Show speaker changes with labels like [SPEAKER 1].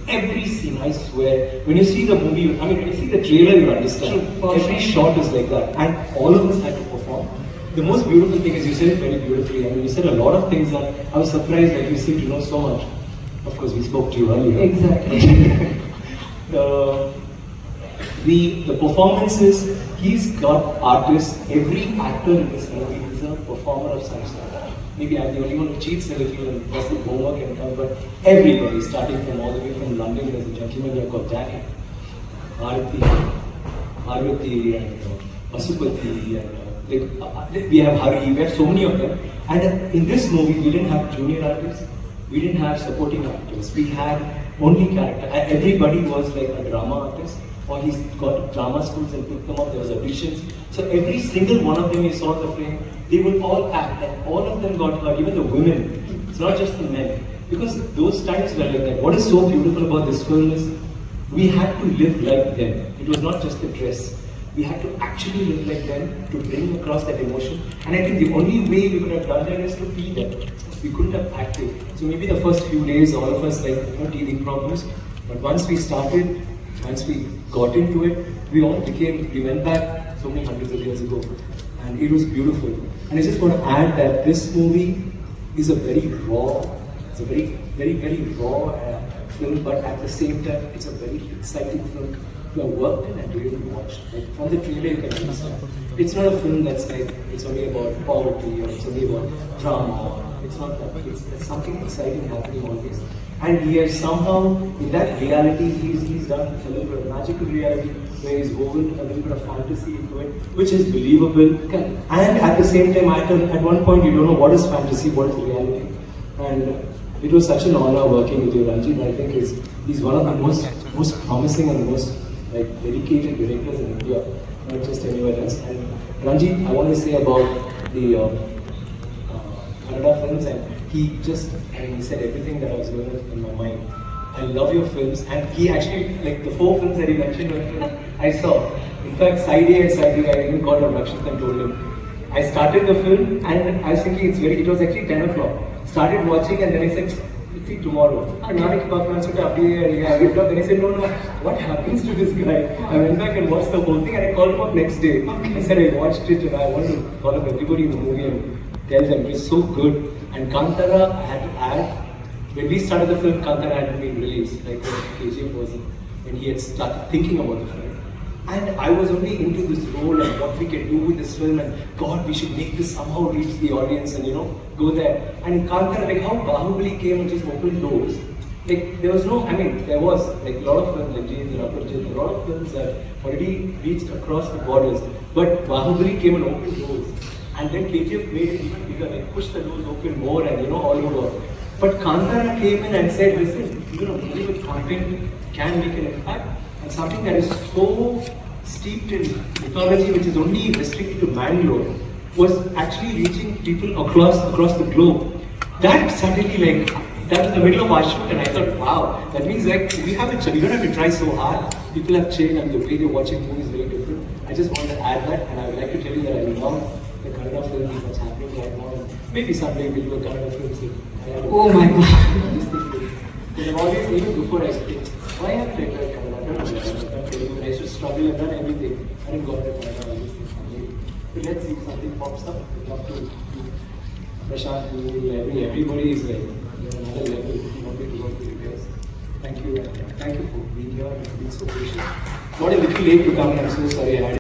[SPEAKER 1] Every scene, I swear. When you see the movie, I mean, when you see the trailer, you understand. Every shot is like that, and all of us had to perform. The most beautiful thing is you said it very beautifully. I mean, you said a lot of things that I was surprised that you seem to know so much. Of course, we spoke to you earlier.
[SPEAKER 2] Exactly.
[SPEAKER 1] the performances, he's got artists. Every actor in this movie is a performer of some sort. Maybe I'm the only one who cheats a little and does the homework and comes, but everybody, starting from all the way from London, there's a gentleman here called Jackie, Parvati, and Pasupati, and we have Hari, we have so many of them. And in this movie, we didn't have junior artists, we didn't have supporting actors, we had only character. And everybody was like a drama artist, or he's got drama schools and picked them up, there was auditions. So every single one of them you saw in the frame, they would all act, and all of them got hurt, even the women. It's not just the men. Because those times were like that. What is so beautiful about this film is, we had to live like them. It was not just the dress. We had to actually live like them to bring across that emotion. And I think the only way we could have done that is to be them. We couldn't have acted. So maybe the first few days, all of us teething problems. But once we started, once we got into it, we went back so many hundreds of years ago. And it was beautiful. And I just want to add that this movie is a very raw, it's a very, very, very raw film, but at the same time, it's a very exciting film to have worked in and really watched. Like from the trailer, you can understand. It's not a film that's like, it's only about poverty or it's only about drama. It's not that. It's something exciting happening always. And he has somehow, in that reality, he's done a little bit of magical reality, where he's woven a little bit of fantasy into it, which is believable. And at the same time, at one point, you don't know what is fantasy, what is reality. And it was such an honor working with you, Ranjit. I think he's one of the most promising and most dedicated directors in India, not just anywhere else. And Ranjit, I want to say about the Kannada films, and he said everything that I was going in my mind. I love your films, and he actually, the 4 films that he mentioned, I saw. In fact, Side A and Side B, I even called up Rakshit and told him. I started the film, and I was thinking it was actually 10 o'clock. Started watching, and then he said, see tomorrow. Then he said, no, what happens to this guy? I went back and watched the whole thing, and I called him up next day. I said, I watched it, and I want to call up everybody in the movie and tell them it was so good. And Kantara, I had to add, when we started the film, Kantara hadn't been released, like when KGF wasn't, when he had started thinking about the film. And I was only into this role and what we can do with this film, and God, we should make this somehow reach the audience and go there. And in Kantara, how Bahubali came and just opened doors. There was no, there was a lot of films like Jane and Apurjit, a lot of films that already reached across the borders. But Bahubali came and opened doors. And then KGF made it even bigger, pushed the doors open more and all over. But Kantara came in and said, listen, a movie with content can make an impact. And something that is so steeped in mythology, which is only restricted to Bangalore, was actually reaching people across the globe. That suddenly, that was the middle of our shoot, and I thought, wow, that means we don't have to try so hard. People have changed, and the way they're watching movies is very different. I just wanted to add that, and I would like to tell you that I love the Kannada film, what's happening right now. And maybe someday we'll do a Kannada film.
[SPEAKER 2] Oh my God.
[SPEAKER 1] Because I've always, even before I speak, why haven't I tried Kannada? I used to struggle and done everything. I didn't go to Kannada. But let's see if something pops up. We'd love to do Prashant, everybody is another level. We want to work with you guys. Thank you, and thank you for being here and being so patient. Not a little late to come, and I'm so sorry I had